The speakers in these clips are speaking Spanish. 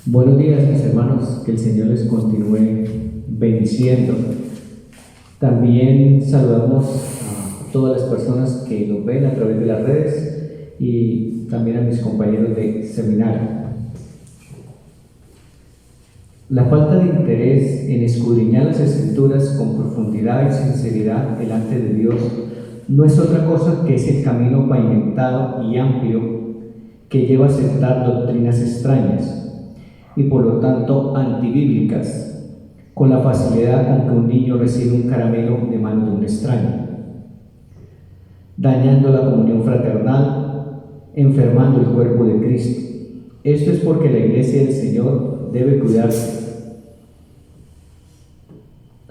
Buenos días, mis hermanos, que el Señor les continúe bendiciendo. También saludamos a todas las personas que nos ven a través de las redes y también a mis compañeros de seminario. La falta de interés en escudriñar las Escrituras con profundidad y sinceridad delante de Dios no es otra cosa que ese camino pavimentado y amplio que lleva a aceptar doctrinas extrañas y por lo tanto antibíblicas, con la facilidad con que un niño recibe un caramelo de mano de un extraño, dañando la comunión fraternal, enfermando el cuerpo de Cristo. Esto es porque la Iglesia del Señor debe cuidarse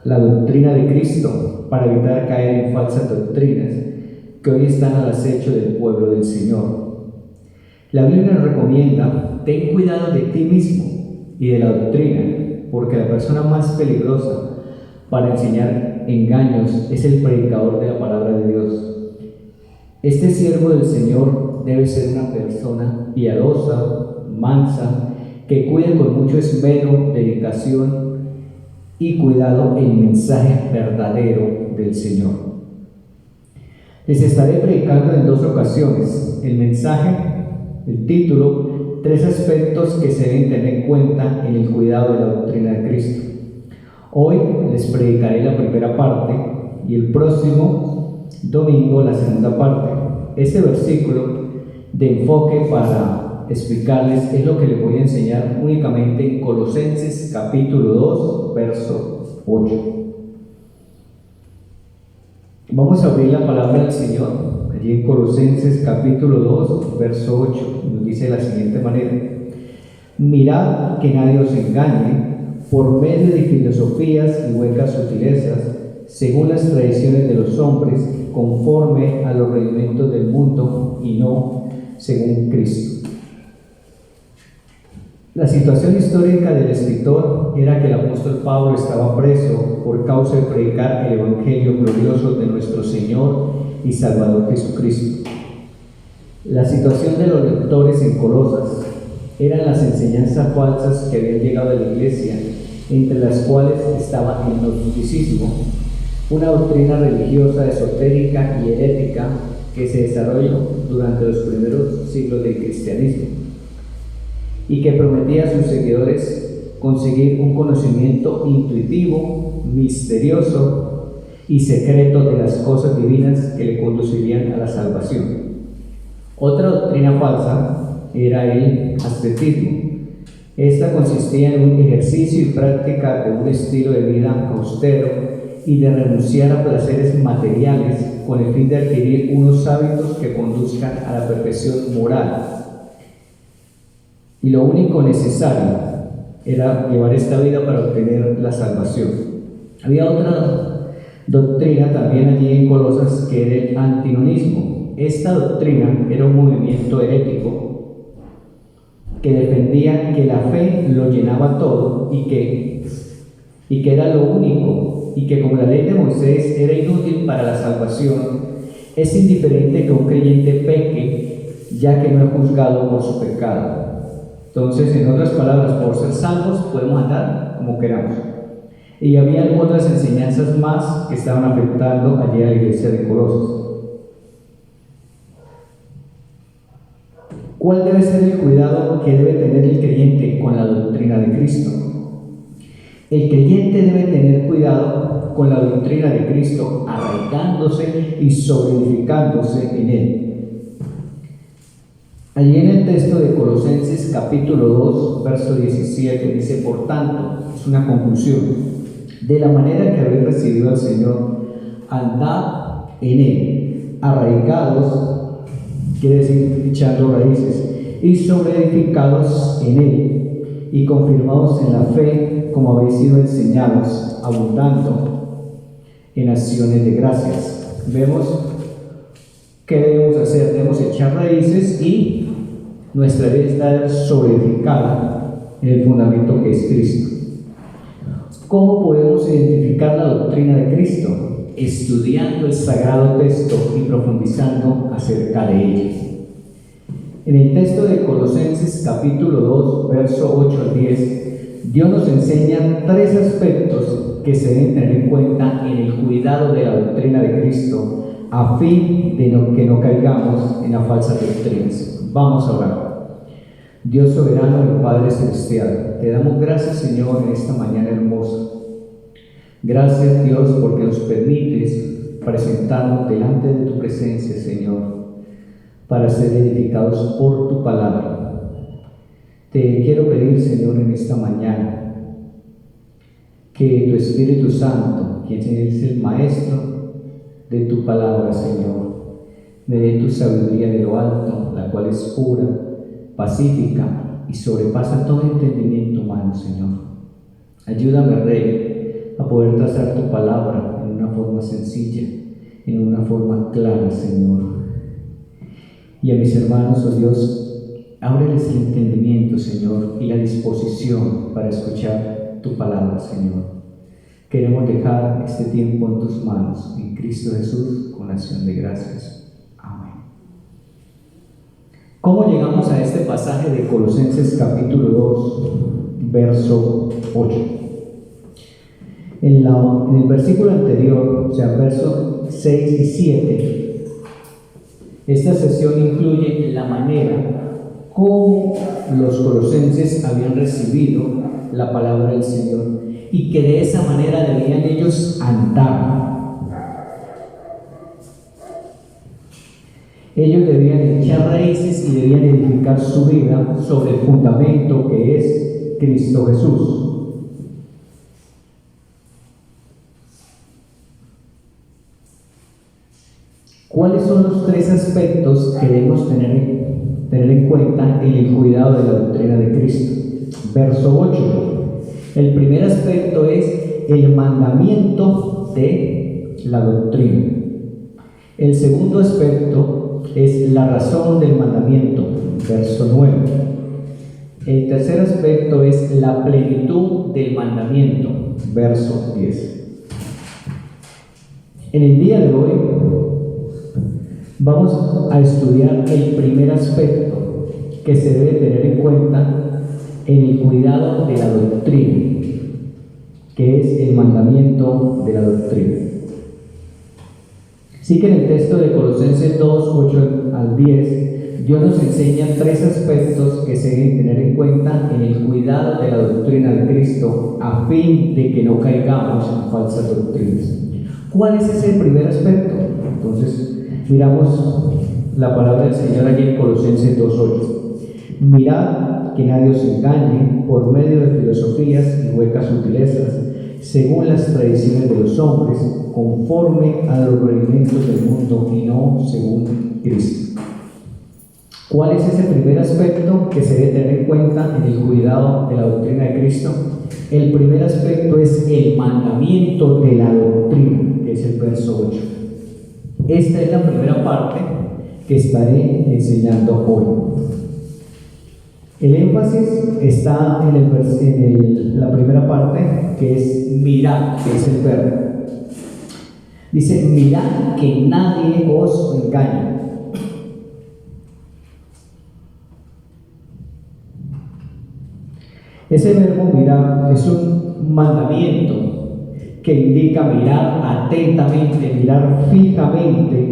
la doctrina de Cristo para evitar caer en falsas doctrinas que hoy están al acecho del pueblo del Señor. La Biblia nos recomienda: ten cuidado de ti mismo y de la doctrina, porque la persona más peligrosa para enseñar engaños es el predicador de la palabra de Dios. Este siervo del Señor debe ser una persona piadosa, mansa, que cuide con mucho esmero, dedicación y cuidado el mensaje verdadero del Señor. Les estaré predicando en 2 ocasiones el mensaje, el título, 3 aspectos que se deben tener en cuenta en el cuidado de la doctrina de Cristo. Hoy les predicaré la primera parte y el próximo domingo la segunda parte. Este versículo de enfoque para explicarles es lo que les voy a enseñar únicamente en Colosenses capítulo 2, verso 8. Vamos a abrir la palabra del Señor allí en Colosenses capítulo 2, verso 8. Nos dice de la siguiente manera: mirad que nadie os engañe por medio de filosofías y huecas sutilezas, según las tradiciones de los hombres, conforme a los rudimentos del mundo y no según Cristo. La situación histórica del escritor era que el apóstol Pablo estaba preso por causa de predicar el evangelio glorioso de nuestro Señor y Salvador Jesucristo. La situación de los lectores en Colosas eran las enseñanzas falsas que habían llegado a la iglesia, entre las cuales estaba el gnosticismo, una doctrina religiosa, esotérica y herética que se desarrolló durante los primeros siglos del cristianismo y que prometía a sus seguidores conseguir un conocimiento intuitivo, misterioso y secreto de las cosas divinas que le conducirían a la salvación. Otra doctrina falsa era el ascetismo. Esta consistía en un ejercicio y práctica de un estilo de vida austero y de renunciar a placeres materiales con el fin de adquirir unos hábitos que conduzcan a la perfección moral. Y lo único necesario era llevar esta vida para obtener la salvación. Había otra doctrina también allí en Colosas que era el antinonismo. Esta doctrina era un movimiento herético que defendía que la fe lo llenaba todo y que era lo único, y que como la ley de Moisés era inútil para la salvación, es indiferente que un creyente peque, ya que no es juzgado por su pecado. Entonces, en otras palabras, por ser salvos podemos andar como queramos. Y había otras enseñanzas más que estaban afectando allí a la iglesia de Colosas. ¿Cuál debe ser el cuidado que debe tener el creyente con la doctrina de Cristo? El creyente debe tener cuidado con la doctrina de Cristo, arraigándose y solidificándose en él. Allí en el texto de Colosenses capítulo 2, verso 17, dice: por tanto, es una conclusión, de la manera que habéis recibido al Señor, andad en él, arraigados, quiere decir echando raíces, y sobreedificados en él, y confirmados en la fe, como habéis sido enseñados, abundando en acciones de gracias. Vemos qué debemos hacer: debemos echar raíces y nuestra vida está solidificada en el fundamento que es Cristo. ¿Cómo podemos identificar la doctrina de Cristo? Estudiando el sagrado texto y profundizando acerca de ella. En el texto de Colosenses capítulo 2, verso 8 al 10, Dios nos enseña tres aspectos que se deben tener en cuenta en el cuidado de la doctrina de Cristo, a fin de que no caigamos en las falsas doctrinas. Vamos a orar. Dios soberano y Padre celestial, te damos gracias, Señor, en esta mañana hermosa. Gracias, Dios, porque nos permites presentarnos delante de tu presencia, Señor, para ser edificados por tu palabra. Te quiero pedir, Señor, en esta mañana, que tu Espíritu Santo, quien es el Maestro de tu palabra, Señor, me dé tu sabiduría de lo alto, la cual es pura, pacífica y sobrepasa todo entendimiento humano, Señor. Ayúdame, Rey, a poder trazar tu palabra en una forma sencilla, en una forma clara, Señor. Y a mis hermanos, oh Dios, ábreles el entendimiento, Señor, y la disposición para escuchar tu palabra, Señor. Queremos dejar este tiempo en tus manos, en Cristo Jesús, con acción de gracias. Amén. ¿Cómo llegamos a este pasaje de Colosenses capítulo 2, verso 8? En el versículo anterior, o sea, versos 6 y 7, esta sesión incluye la manera como los colosenses habían recibido la palabra del Señor y que de esa manera debían ellos andar. Ellos debían echar raíces y debían edificar su vida sobre el fundamento que es Cristo Jesús. ¿Cuáles son los tres aspectos que debemos tener en cuenta en el cuidado de la doctrina de Cristo? Verso 8. El primer aspecto es el mandamiento de la doctrina. El segundo aspecto es la razón del mandamiento. Verso 9. El tercer aspecto es la plenitud del mandamiento. Verso 10. En el día de hoy vamos a estudiar el primer aspecto que se debe tener en cuenta en el cuidado de la doctrina, que es el mandamiento de la doctrina. Así que en el texto de Colosenses 2, 8 al 10, Dios nos enseña tres aspectos que se deben tener en cuenta en el cuidado de la doctrina de Cristo, a fin de que no caigamos en falsas doctrinas. ¿Cuál es ese primer aspecto? Entonces, miramos la palabra del Señor allí en Colosenses 2:8. Mirad que nadie os engañe por medio de filosofías y huecas sutilezas, según las tradiciones de los hombres, conforme a los rudimentos del mundo y no según Cristo. ¿Cuál es ese primer aspecto que se debe tener en cuenta en el cuidado de la doctrina de Cristo? El primer aspecto es el mandamiento de la doctrina, que es el verso 8. Esta es la primera parte que estaré enseñando hoy. El énfasis está en la primera parte, que es mirar, que es el verbo. Dice, mirad que nadie os engañe. Ese verbo mirar es un mandamiento que indica mirar atentamente, mirar fijamente,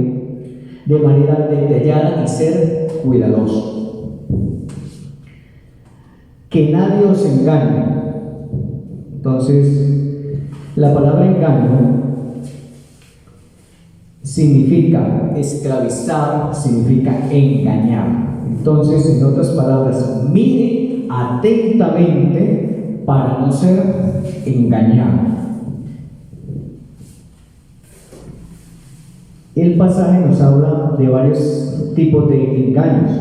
de manera detallada y ser cuidadoso. Que nadie os engañe. Entonces, la palabra engaño significa esclavizar, significa engañar. Entonces, en otras palabras, mire atentamente para no ser engañado. El pasaje nos habla de varios tipos de engaños.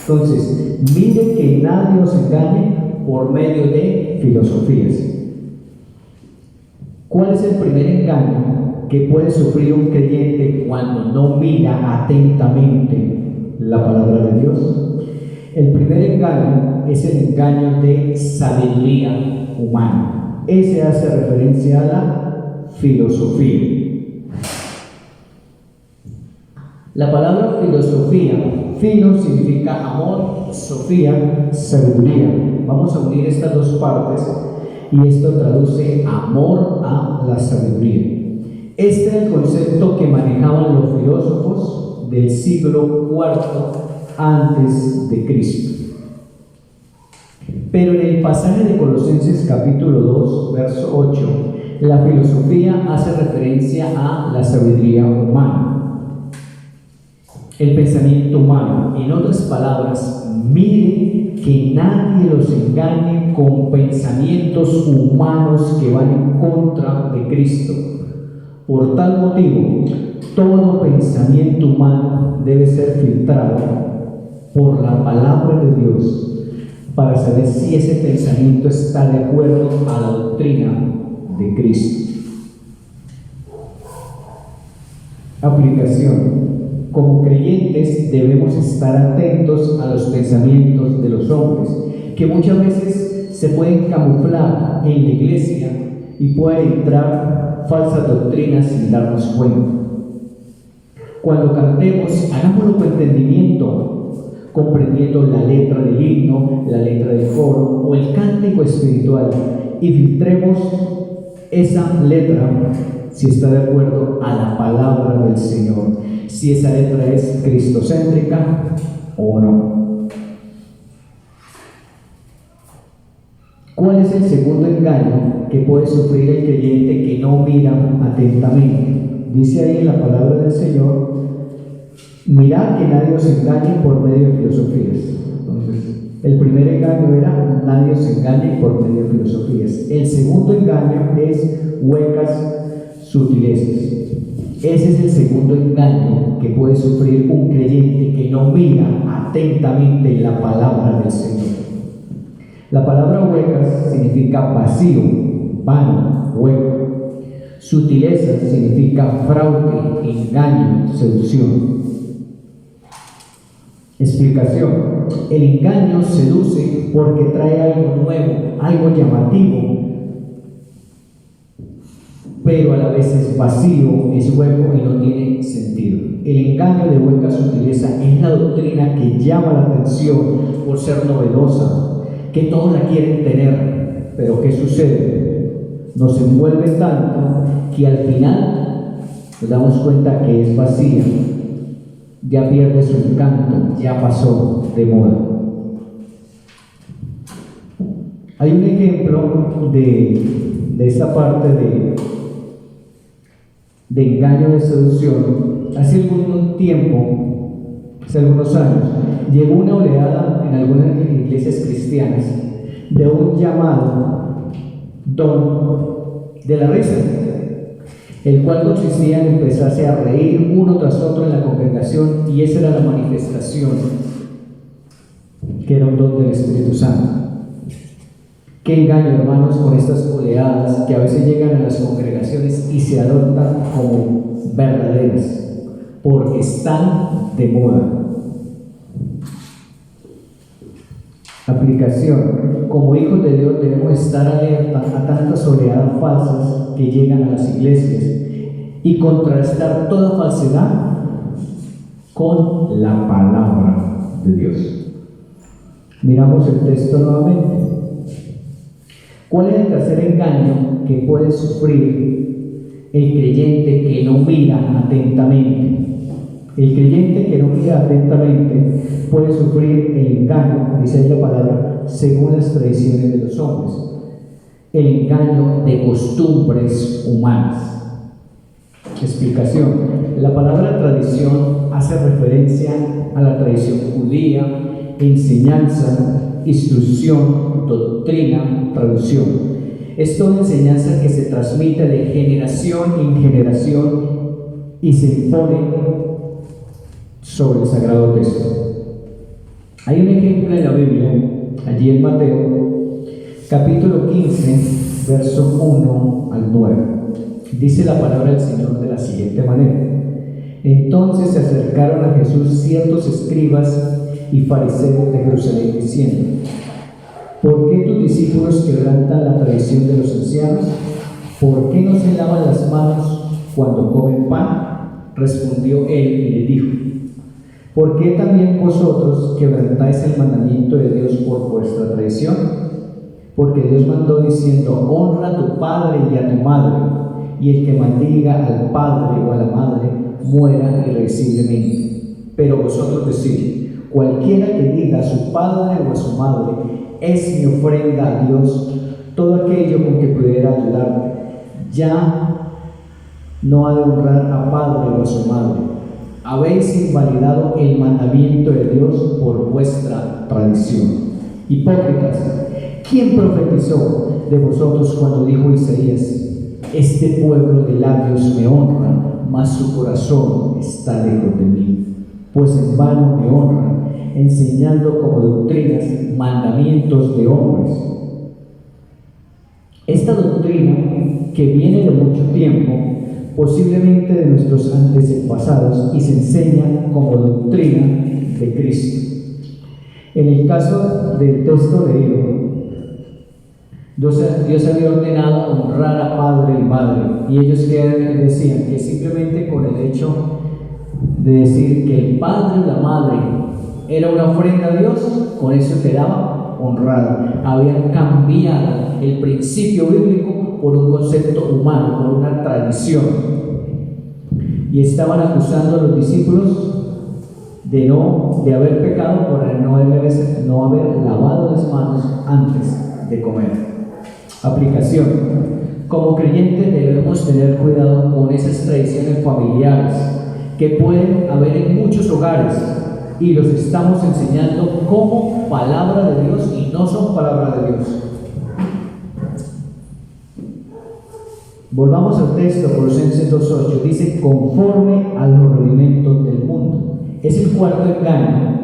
Entonces, mire que nadie os engañe por medio de filosofías. ¿Cuál es el primer engaño que puede sufrir un creyente cuando no mira atentamente la palabra de Dios? El primer engaño es el engaño de sabiduría humana. Ese hace referencia a la filosofía. La palabra filosofía Filo significa amor, Sofía, sabiduría. Vamos a unir estas dos partes y esto traduce amor a la sabiduría. Este era el concepto que manejaban los filósofos del siglo IV antes de Cristo. Pero en el pasaje de Colosenses capítulo 2, verso 8, la filosofía hace referencia a la sabiduría humana, el pensamiento humano. En otras palabras, miren que nadie los engañe con pensamientos humanos que van en contra de Cristo. Por tal motivo, todo pensamiento humano debe ser filtrado por la palabra de Dios para saber si ese pensamiento está de acuerdo a la doctrina de Cristo. Aplicación. Como creyentes debemos estar atentos a los pensamientos de los hombres, que muchas veces se pueden camuflar en la iglesia y pueden entrar falsas doctrinas sin darnos cuenta. Cuando cantemos, hagámoslo con entendimiento, comprendiendo la letra del himno, la letra del coro o el cántico espiritual, y filtremos esa letra si está de acuerdo a la palabra del Señor, si esa letra es cristocéntrica o no. ¿Cuál es el segundo engaño que puede sufrir el creyente que no mira atentamente? Dice ahí en la palabra del Señor: mirad que nadie os engañe por medio de filosofías. Entonces, el primer engaño era nadie os engañe por medio de filosofías. El segundo engaño es huecas sutilezas. Ese es el segundo engaño que puede sufrir un creyente que no mira atentamente la palabra del Señor. La palabra huecas significa vacío, vano, hueco. Sutileza significa fraude, engaño, seducción. Explicación: el engaño seduce porque trae algo nuevo, algo llamativo, pero a la vez es vacío, es hueco y no tiene sentido. El engaño de hueca sutileza es la doctrina que llama la atención por ser novedosa, que todos la quieren tener, pero ¿qué sucede? Nos envuelve tanto que al final nos damos cuenta que es vacía, ya pierde su encanto, ya pasó de moda. Hay un ejemplo de esta parte de engaño de seducción. Hace algún tiempo, hace algunos años, llegó una oleada en algunas iglesias cristianas de un llamado don de la risa, el cual consistía en empezarse a reír uno tras otro en la congregación, y esa era la manifestación que era un don del Espíritu Santo. Qué engaño, hermanos, con estas oleadas que a veces llegan a las congregaciones y se adoptan como verdaderas, porque están de moda. Aplicación: como hijos de Dios debemos estar alerta a tantas oleadas falsas que llegan a las iglesias y contrastar toda falsedad con la palabra de Dios. Miramos el texto nuevamente. ¿Cuál es el tercer engaño que puede sufrir el creyente que no mira atentamente? El creyente que no mira atentamente puede sufrir el engaño, dice ahí la palabra, según las tradiciones de los hombres, el engaño de costumbres humanas. Explicación: la palabra tradición hace referencia a la tradición judía, enseñanza, instrucción, doctrina, traducción. Es toda enseñanza que se transmite de generación en generación y se impone sobre el sagrado texto. Hay un ejemplo en la Biblia, allí en Mateo, capítulo 15, verso 1 al 9. Dice la palabra del Señor de la siguiente manera: entonces se acercaron a Jesús ciertos escribas y fariseos de Jerusalén, diciendo: ¿por qué tus discípulos quebrantan la tradición de los ancianos? ¿Por qué no se lavan las manos cuando comen pan? Respondió él y le dijo: ¿Por qué también vosotros quebrantáis el mandamiento de Dios por vuestra traición? Porque Dios mandó diciendo: honra a tu padre y a tu madre, y el que maldiga al padre o a la madre muera irremisiblemente. Pero vosotros decís: cualquiera que diga a su padre o a su madre, es mi ofrenda a Dios, todo aquello con que pudiera ayudarte, ya no ha de honrar a padre o a su madre. Habéis invalidado el mandamiento de Dios por vuestra tradición. Hipócritas, ¿quién profetizó de vosotros cuando dijo Isaías: este pueblo de labios me honra, mas su corazón está lejos de mí? Pues en vano me honran, enseñando como doctrinas mandamientos de hombres. Esta doctrina, que viene de mucho tiempo, posiblemente de nuestros antepasados, y se enseña como doctrina de Cristo. En el caso del texto leído, Dios había ordenado honrar a padre y madre, y ellos decían que simplemente con el hecho de decir que el padre o la madre era una ofrenda a Dios, con eso quedaba honrado. Habían cambiado el principio bíblico por un concepto humano, por una tradición, y estaban acusando a los discípulos de haber pecado por no haber lavado las manos antes de comer. Aplicación: como creyentes debemos tener cuidado con esas tradiciones familiares que pueden haber en muchos hogares, y los estamos enseñando como palabra de Dios y no son palabra de Dios. Volvamos al texto, Colosenses 2:8, dice: conforme a los rudimentos del mundo. Es el cuarto engaño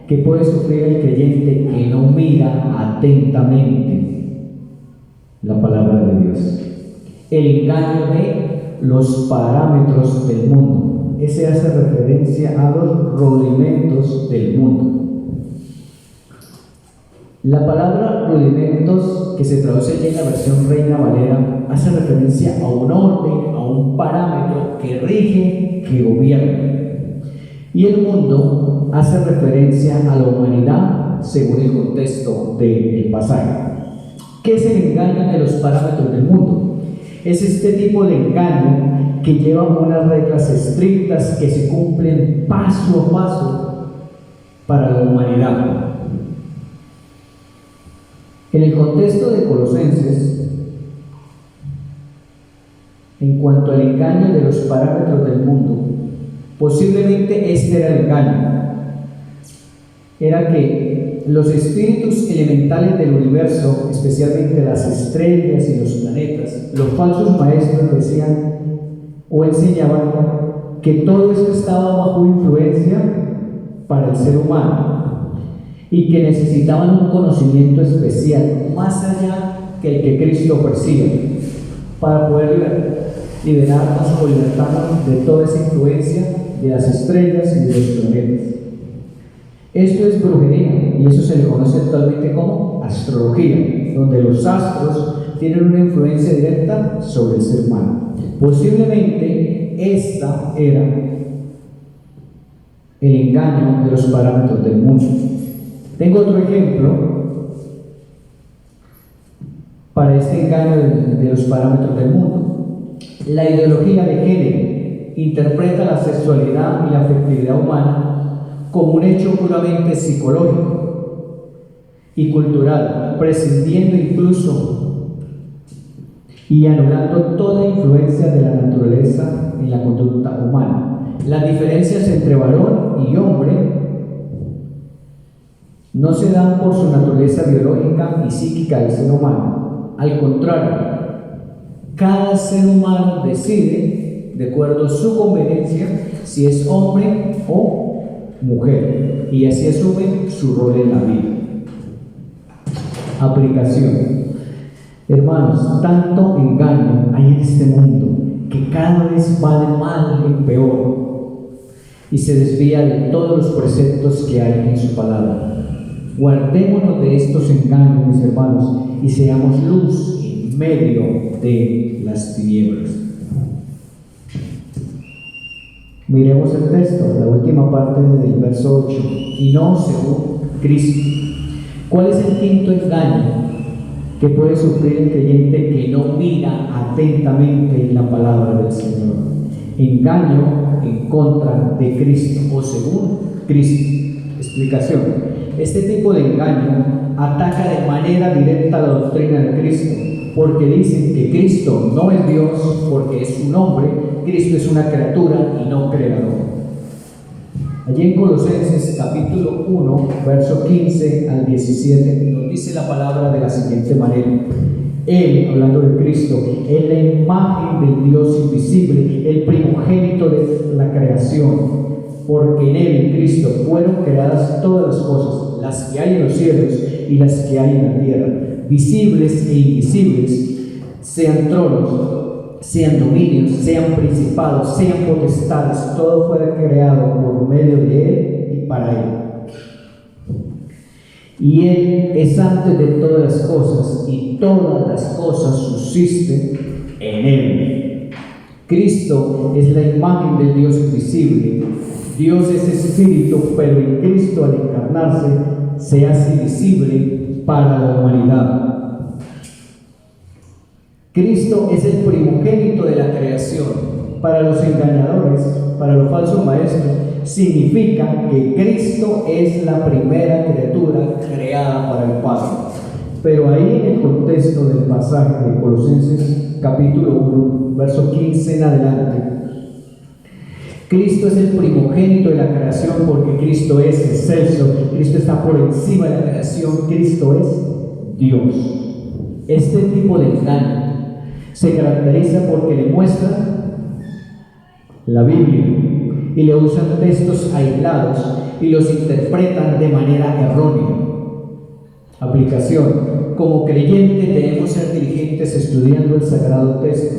que puede sufrir el creyente que no mira atentamente la palabra de Dios. El engaño de los parámetros del mundo. Ese hace referencia a los rudimentos del mundo. La palabra rudimentos, que se traduce ya en la versión Reina Valera, hace referencia a un orden, a un parámetro que rige, que gobierna. Y el mundo hace referencia a la humanidad según el contexto del pasaje. ¿Qué es el engaño de los parámetros del mundo? Es este tipo de engaño que lleva unas reglas estrictas que se cumplen paso a paso para la humanidad. En el contexto de Colosenses, en cuanto al engaño de los parámetros del mundo, posiblemente este era el engaño. Era que los espíritus elementales del universo, especialmente las estrellas y los planetas, los falsos maestros decían o enseñaban que todo esto estaba bajo influencia para el ser humano y que necesitaban un conocimiento especial, más allá que el que Cristo ofrecía, para poder liberarnos o libertarnos de toda esa influencia de las estrellas y de los planetas. Esto es brujería, y eso se le conoce actualmente como astrología, donde los astros tienen una influencia directa sobre el ser humano. Posiblemente esta era el engaño de los parámetros del mundo. Tengo otro ejemplo para este engaño de los parámetros del mundo. La ideología de género interpreta la sexualidad y la afectividad humana como un hecho puramente psicológico y cultural, prescindiendo incluso y anulando toda influencia de la naturaleza en la conducta humana. Las diferencias entre varón y hombre no se dan por su naturaleza biológica y psíquica del ser humano. Al contrario, cada ser humano decide, de acuerdo a su conveniencia, si es hombre o mujer, y así asume su rol en la vida. Aplicación. Hermanos, tanto engaño hay en este mundo que cada vez va de mal en peor y se desvía de todos los preceptos que hay en su palabra. Guardémonos de estos engaños, mis hermanos, y seamos luz en medio de las tinieblas. Miremos el texto, la última parte del verso 8. Y no según Cristo. ¿Cuál es el quinto engaño que puede sufrir el creyente que no mira atentamente la palabra del Señor? Engaño en contra de Cristo o según Cristo. Explicación. Este tipo de engaño ataca de manera directa la doctrina de Cristo, porque dicen que Cristo no es Dios porque es un hombre, Cristo es una criatura y no creador. Allí en Colosenses capítulo 1, verso 15 al 17, nos dice la palabra de la siguiente manera. Él, hablando de Cristo, es la imagen del Dios invisible, el primogénito de la creación, porque en Él, en Cristo, fueron creadas todas las cosas, las que hay en los cielos y las que hay en la tierra, visibles e invisibles, sean tronos, sean dominios, sean principados, sean potestades, todo fue creado por medio de Él y para Él. Y Él es antes de todas las cosas, y todas las cosas subsisten en Él. Cristo es la imagen del Dios invisible. Dios es espíritu, pero en Cristo al encarnarse se hace visible para la humanidad. Cristo es el primogénito de la creación. Para los engañadores, para los falsos maestros, significa que Cristo es la primera criatura creada para el Padre. Pero ahí en el contexto del pasaje de Colosenses capítulo 1, verso 15 en adelante, Cristo es el primogénito de la creación porque Cristo es excelso, Cristo está por encima de la creación, Cristo es Dios. Este tipo de engaño se caracteriza porque le muestran la Biblia y le usan textos aislados y los interpretan de manera errónea. Aplicación. Como creyente debemos ser diligentes estudiando el sagrado texto.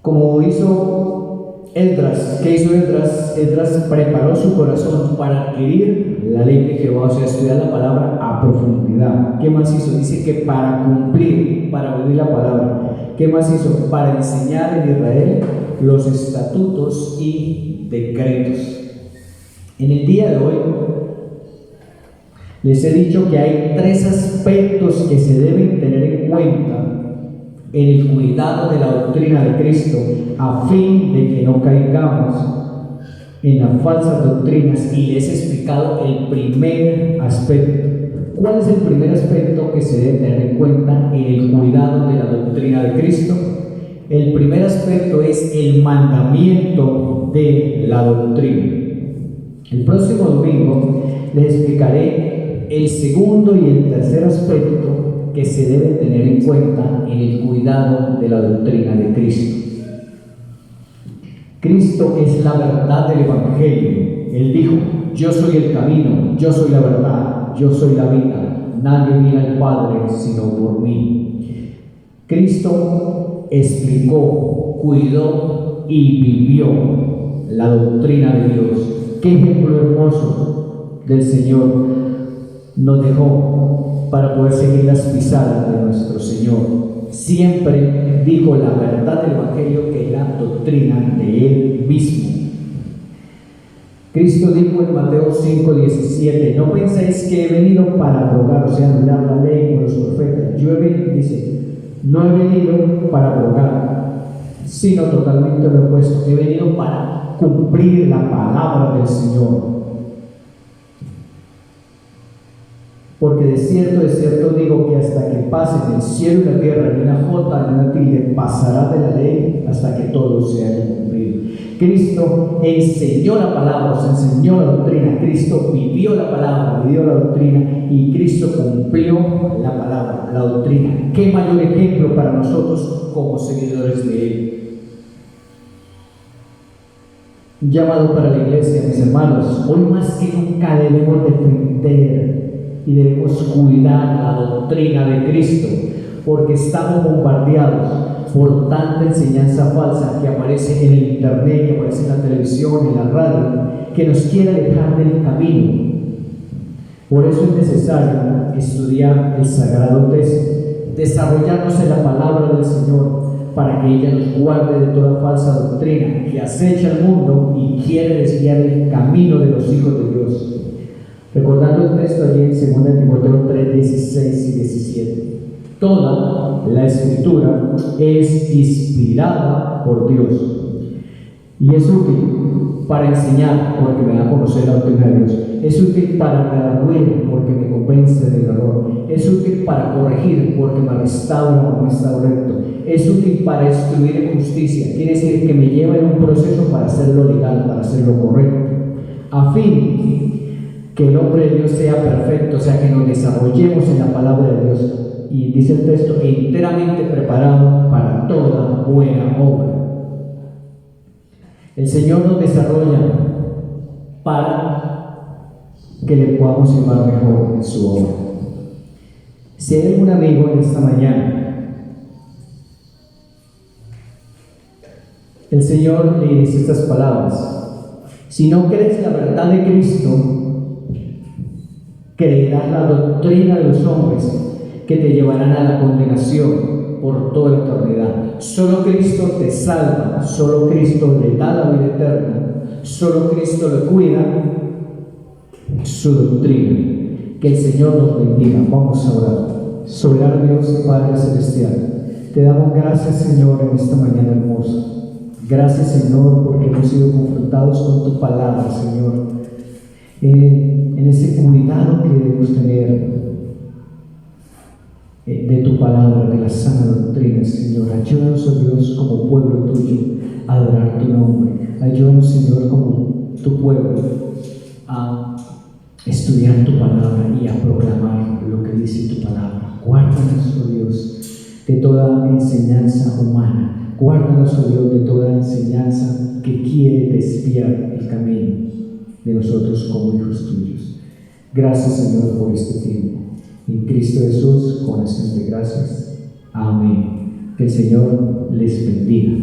Como hizo Esdras, ¿qué hizo Esdras? Esdras preparó su corazón para adquirir la ley de Jehová, o sea, estudiar la palabra a profundidad. ¿Qué más hizo? Dice que para cumplir, para vivir la palabra. ¿Qué más hizo? Para enseñar en Israel los estatutos y decretos. En el día de hoy les he dicho que hay 3 aspectos que se deben tener en cuenta en el cuidado de la doctrina de Cristo, a fin de que no caigamos en las falsas doctrinas. Y les he explicado el primer aspecto. ¿Cuál es el primer aspecto que se debe tener en cuenta en el cuidado de la doctrina de Cristo? El primer aspecto es el mandamiento de la doctrina. El próximo domingo les explicaré el segundo y el tercer aspecto que se debe tener en cuenta en el cuidado de la doctrina de Cristo. Cristo es la verdad del Evangelio. Él dijo: yo soy el camino, yo soy la verdad, yo soy la vida. Nadie viene al Padre sino por mí. Cristo explicó, cuidó y vivió la doctrina de Dios. Qué ejemplo hermoso del Señor nos dejó para poder seguir las pisadas de nuestro Señor. Siempre dijo la verdad del Evangelio, que es la doctrina de Él mismo. Cristo dijo en Mateo 5:17: no penséis que he venido para abrogar, o sea, anular la ley o los profetas. Yo he venido, dice, no he venido para abrogar, sino totalmente lo opuesto. He venido para cumplir la palabra del Señor. Porque de cierto digo que hasta que pasen el cielo y la tierra, ni una jota ni una tilde pasará de la ley hasta que todo se haya cumplido. Cristo enseñó la palabra, o sea, enseñó la doctrina. Cristo vivió la palabra, vivió la doctrina, y Cristo cumplió la palabra, la doctrina. ¿Qué mayor ejemplo para nosotros como seguidores de Él? Un llamado para la iglesia, mis hermanos. Hoy más que nunca debemos defender y debemos cuidar la doctrina de Cristo, porque estamos bombardeados por tanta enseñanza falsa que aparece en el internet, que aparece en la televisión, en la radio, que nos quiere alejar del camino. Por eso es necesario estudiar el sagrado texto, desarrollarnos en la palabra del Señor, para que ella nos guarde de toda falsa doctrina que acecha al mundo y quiere desviar el camino de los hijos de Dios. Recordando el texto allí en 2 Timoteo 3, 16 y 17. Toda la Escritura es inspirada por Dios y es útil para enseñar, porque me da a conocer la doctrina de Dios. Es útil para redarguir, porque me convence del error. Es útil para corregir, porque me restaura como está recto. Es útil para instruir en justicia. Quiere decir que me lleva en un proceso para hacerlo legal, para hacerlo correcto, a fin que el hombre de Dios sea perfecto, o sea, que nos desarrollemos en la palabra de Dios. Y dice el texto, enteramente preparado para toda buena obra. El Señor nos desarrolla para que le podamos llevar mejor en su obra. Si hay algún amigo en esta mañana, el Señor le dice estas palabras: si no crees la verdad de Cristo, creerás la doctrina de los hombres que te llevarán a la condenación por toda la eternidad. Solo Cristo te salva, solo Cristo le da la vida eterna, solo Cristo le cuida su doctrina. Que el Señor nos bendiga. Vamos a orar. Soberano Dios y Padre Celestial, te damos gracias, Señor, en esta mañana hermosa. Gracias, Señor, porque hemos sido confrontados con tu palabra, Señor, en ese cuidado que debemos tener de tu palabra, de la sana doctrina, Señor. Ayúdanos, oh Dios, como pueblo tuyo, a adorar tu nombre. Ayúdanos, Señor, como tu pueblo, a estudiar tu palabra y a proclamar lo que dice tu palabra. Guárdanos, oh Dios, de toda enseñanza humana. Guárdanos, oh Dios, de toda enseñanza que quiere desviar el camino de nosotros como hijos tuyos. Gracias, Señor, por este tiempo. En Cristo Jesús, con acción de gracias. Amén. Que el Señor les bendiga.